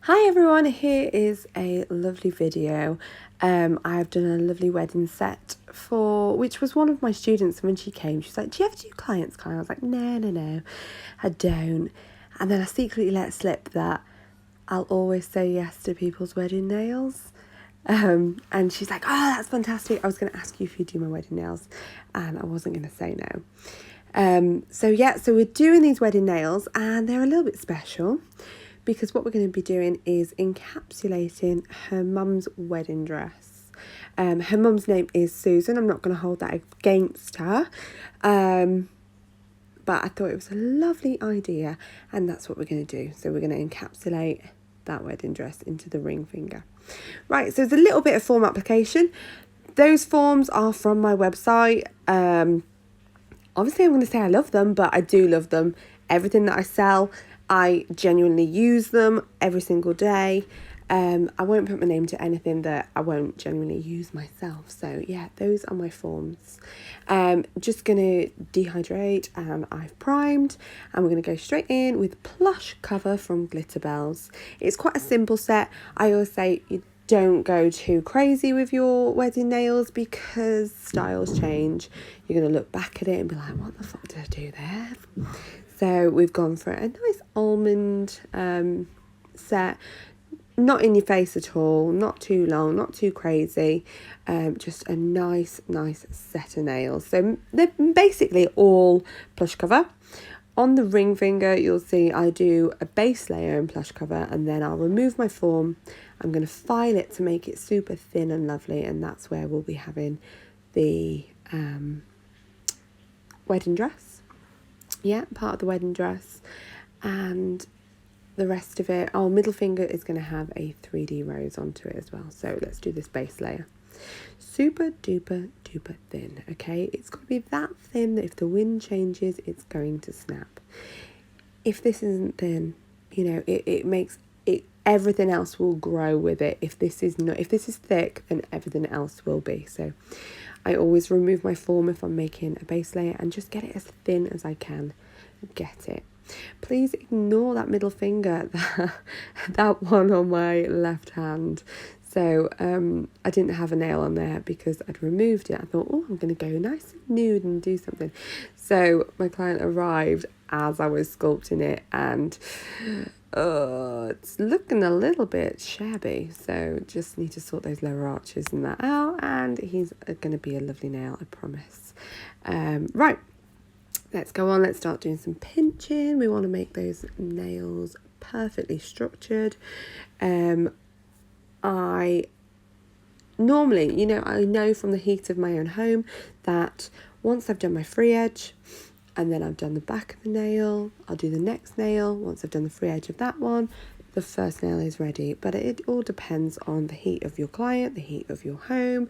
Hi everyone, here is a lovely video. I've done a lovely wedding set which was one of my students, and when she came she was like, do you ever do clients? I was like, no, I don't. And then I secretly let slip that I'll always say yes to people's wedding nails. And she's like, oh, that's fantastic. I was going to ask you if you do my wedding nails and I wasn't going to say no. So we're doing these wedding nails and they're a little bit special because what we're going to be doing is encapsulating her mum's wedding dress. Her mum's name is Susan. I'm not going to hold that against her. But I thought it was a lovely idea and that's what we're going to do. So we're going to encapsulate that wedding dress into the ring finger. Right, so there's a little bit of form application. Those forms are from my website. Obviously I'm going to say I love them, but I do love them. Everything that I sell, I genuinely use them every single day. I won't put my name to anything that I won't genuinely use myself. So yeah, those are my forms. Just going to dehydrate and I've primed, and we're going to go straight in with Plush cover from Glitterbels. It's quite a simple set. I always say you don't go too crazy with your wedding nails because styles change. You're going to look back at it and be like, what the fuck did I do there? So we've gone for a nice almond set. Not in your face at all, not too long, not too crazy, just a nice set of nails. So they're basically all Plush cover. On the ring finger, you'll see I do a base layer in Plush cover and then I'll remove my form. I'm going to file it to make it super thin and lovely, and that's where we'll be having the wedding dress. Yeah, part of the wedding dress. And the rest of it, middle finger is going to have a 3D rose onto it as well. So let's do this base layer. Super duper thin, okay? It's got to be that thin that if the wind changes, it's going to snap. If this isn't thin, you know, it makes it, everything else will grow with it. If this is thick, then everything else will be. So I always remove my form if I'm making a base layer and just get it as thin as I can get it. Please ignore that middle finger, that one on my left hand. So I didn't have a nail on there because I'd removed it. I thought, oh, I'm going to go nice and nude and do something. So my client arrived as I was sculpting it and it's looking a little bit shabby. So just need to sort those lower arches and that out, and he's going to be a lovely nail, I promise. Right. Let's go on, let's start doing some pinching. We want to make those nails perfectly structured. I normally, I know from the heat of my own home that once I've done my free edge and then I've done the back of the nail, I'll do the next nail. Once I've done the free edge of that one, the first nail is ready. But it all depends on the heat of your client, the heat of your home.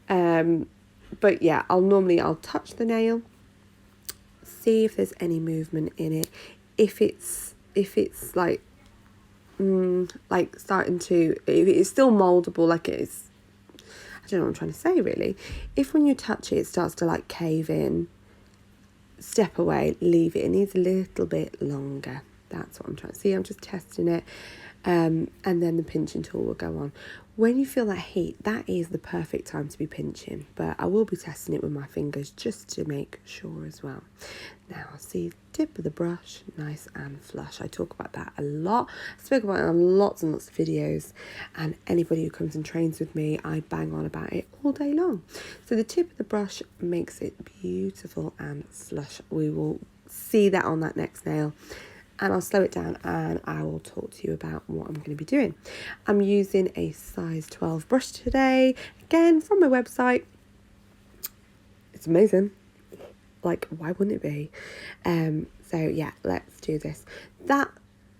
But yeah, I'll touch the nail, see if there's any movement in it. If it's like starting to, if it's still moldable, like it is, I don't know what I'm trying to say really. If when you touch it, it starts to like cave in, step away, leave it. It needs a little bit longer. That's what I'm trying to see. I'm just testing it. And then the pinching tool will go on. When you feel that heat, that is the perfect time to be pinching. But I will be testing it with my fingers just to make sure as well. Now, see the tip of the brush, nice and flush. I talk about that a lot. I spoke about it on lots and lots of videos. And anybody who comes and trains with me, I bang on about it all day long. So the tip of the brush makes it beautiful and flush. We will see that on that next nail. And I'll slow it down and I will talk to you about what I'm going to be doing. I'm using a size 12 brush today, again from my website. It's amazing. Like, why wouldn't it be? So yeah, let's do this. That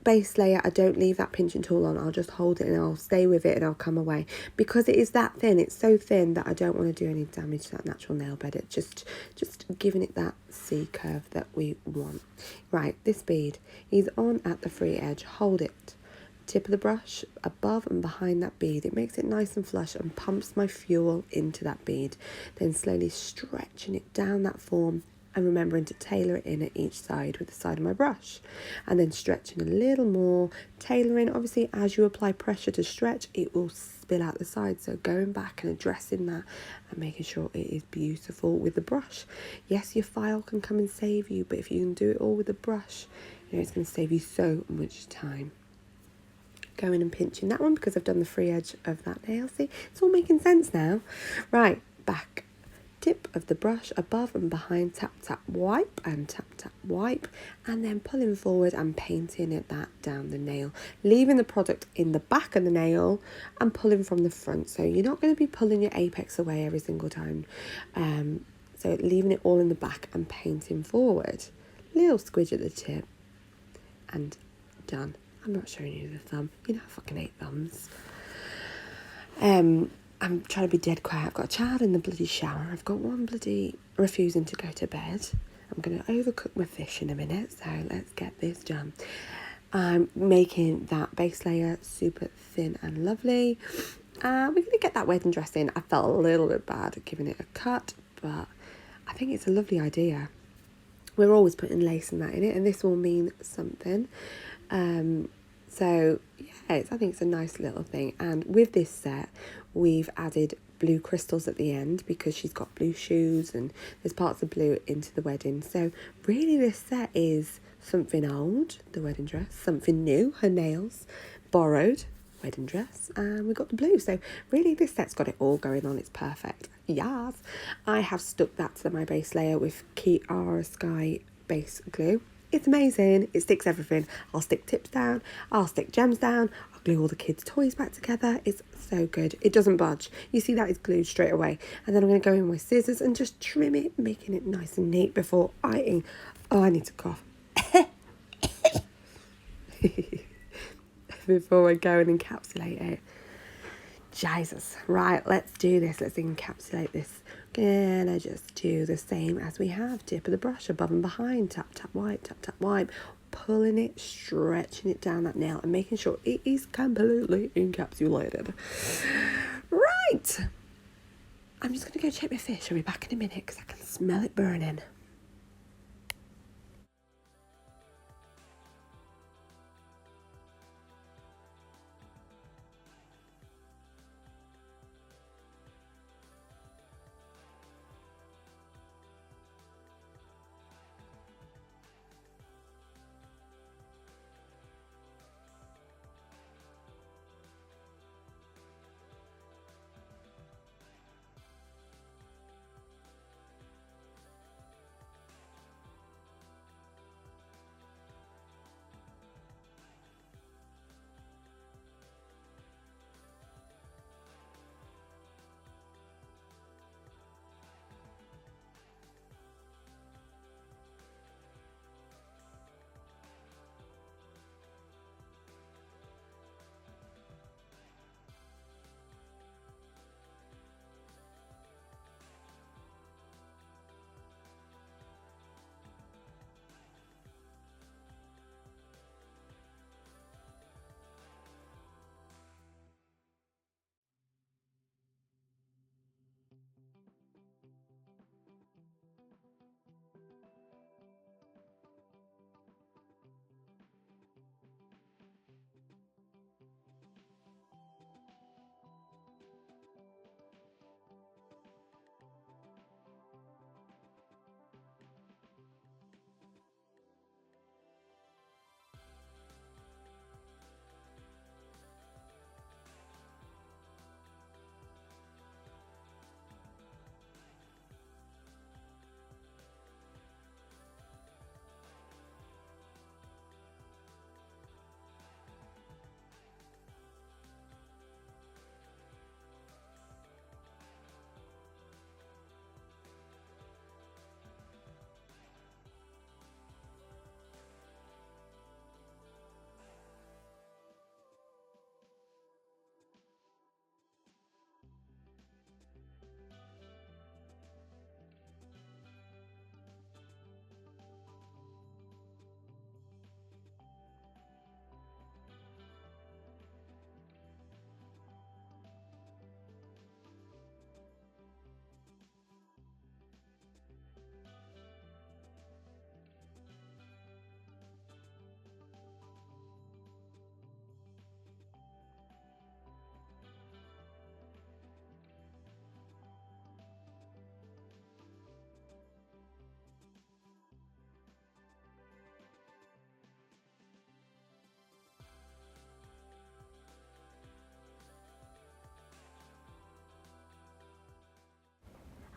base layer, I don't leave that pinching tool on. I'll just hold it and I'll stay with it and I'll come away because it is that thin. It's so thin that I don't want to do any damage to that natural nail bed. It's just giving it that C curve that we want. Right, this bead is on at the free edge. Hold it. Tip of the brush above and behind that bead. It makes it nice and flush and pumps my fuel into that bead. Then slowly stretching it down that form and remembering to tailor it in at each side with the side of my brush, and then stretching a little more, tailoring. Obviously, as you apply pressure to stretch, it will spill out the side, so going back and addressing that and making sure it is beautiful with the brush. Yes, your file can come and save you, but if you can do it all with the brush, you know, it's going to save you so much time. Going and pinching that one because I've done the free edge of that nail. See, it's all making sense now. Right, back tip of the brush, above and behind, tap tap wipe and tap tap wipe, and then pulling forward and painting it that down the nail, leaving the product in the back of the nail and pulling from the front. So you're not going to be pulling your apex away every single time. So leaving it all in the back and painting forward. Little squidge at the tip and done. I'm not showing you the thumb. You know I fucking hate thumbs. I'm trying to be dead quiet. I've got a child in the bloody shower. I've got one bloody refusing to go to bed. I'm going to overcook my fish in a minute. So let's get this done. I'm making that base layer super thin and lovely. We're going to get that wedding dress in. I felt a little bit bad at giving it a cut, but I think it's a lovely idea. We're always putting lace and that in it, and this will mean something. So yeah, I think it's a nice little thing. And with this set, we've added blue crystals at the end because she's got blue shoes and there's parts of blue into the wedding. So really this set is something old, the wedding dress, something new, her nails, borrowed, wedding dress, and we got the blue. So really this set's got it all going on. It's perfect. Yes. I have stuck that to my base layer with Kiara Sky base glue. It's amazing. It sticks everything. I'll stick tips down. I'll stick gems down. I'll glue all the kids' toys back together. It's so good. It doesn't budge. You see that it's glued straight away. And then I'm going to go in with scissors and just trim it, making it nice and neat before I... Oh, I need to cough. Before I go and encapsulate it. Jesus. Right, let's do this. Let's encapsulate this. Gonna just do the same as we have. Tip of the brush above and behind. Tap, tap, wipe, tap, tap, wipe. Pulling it, stretching it down that nail and making sure it is completely encapsulated. Right. I'm just going to go check my fish. I'll be back in a minute because I can smell it burning.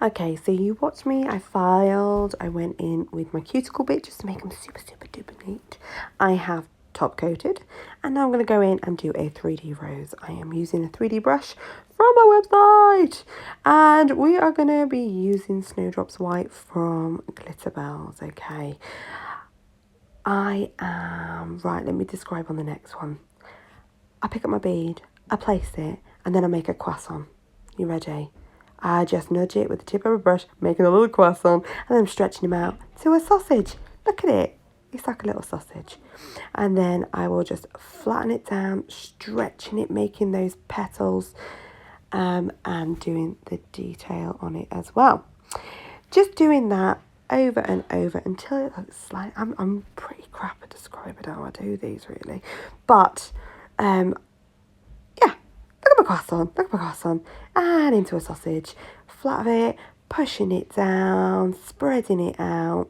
Okay, so you watched me, I filed, I went in with my cuticle bit just to make them super, super duper neat. I have top coated, and now I'm going to go in and do a 3D rose. I am using a 3D brush from my website, and we are going to be using Snowdrops White from Glitterbels, okay. Right, let me describe on the next one. I pick up my bead, I place it, and then I make a croissant. You ready? I just nudge it with the tip of a brush, making a little croissant, and then I'm stretching him out to a sausage. Look at it. It's like a little sausage. And then I will just flatten it down, stretching it, making those petals, and doing the detail on it as well. Just doing that over and over until it looks like, I'm pretty crap at describing how I do these really. But, yeah, look at my croissant, and into a sausage, flat of it, pushing it down, spreading it out,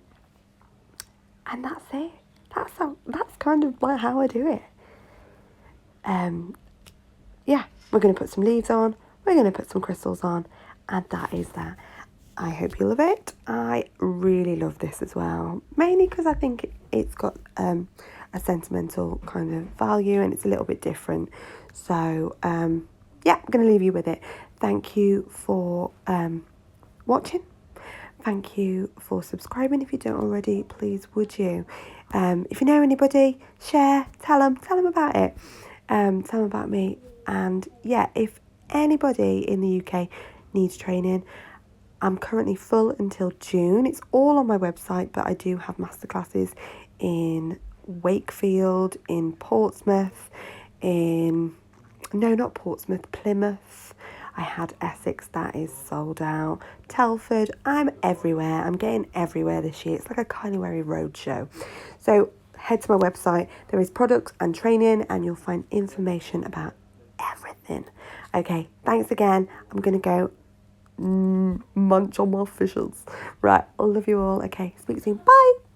and that's it. That's kind of like how I do it. Yeah, we're going to put some leaves on, we're going to put some crystals on, and that is that. I hope you love it. I really love this as well, mainly because I think it's got a sentimental kind of value and it's a little bit different. So, yeah, I'm going to leave you with it. Thank you for watching. Thank you for subscribing. If you don't already, please would you? If you know anybody, share, tell them about it. Tell them about me. And yeah, if anybody in the UK needs training, I'm currently full until June. It's all on my website, but I do have masterclasses in Wakefield, in Portsmouth, not Portsmouth, Plymouth. I had Essex, that is sold out. Telford, I'm everywhere. I'm getting everywhere this year. It's like a Kylea Wherry roadshow. So head to my website. There is products and training, and you'll find information about everything. Okay, thanks again. I'm going to go munch on my fishes. Right, I love you all. Okay, speak soon. Bye.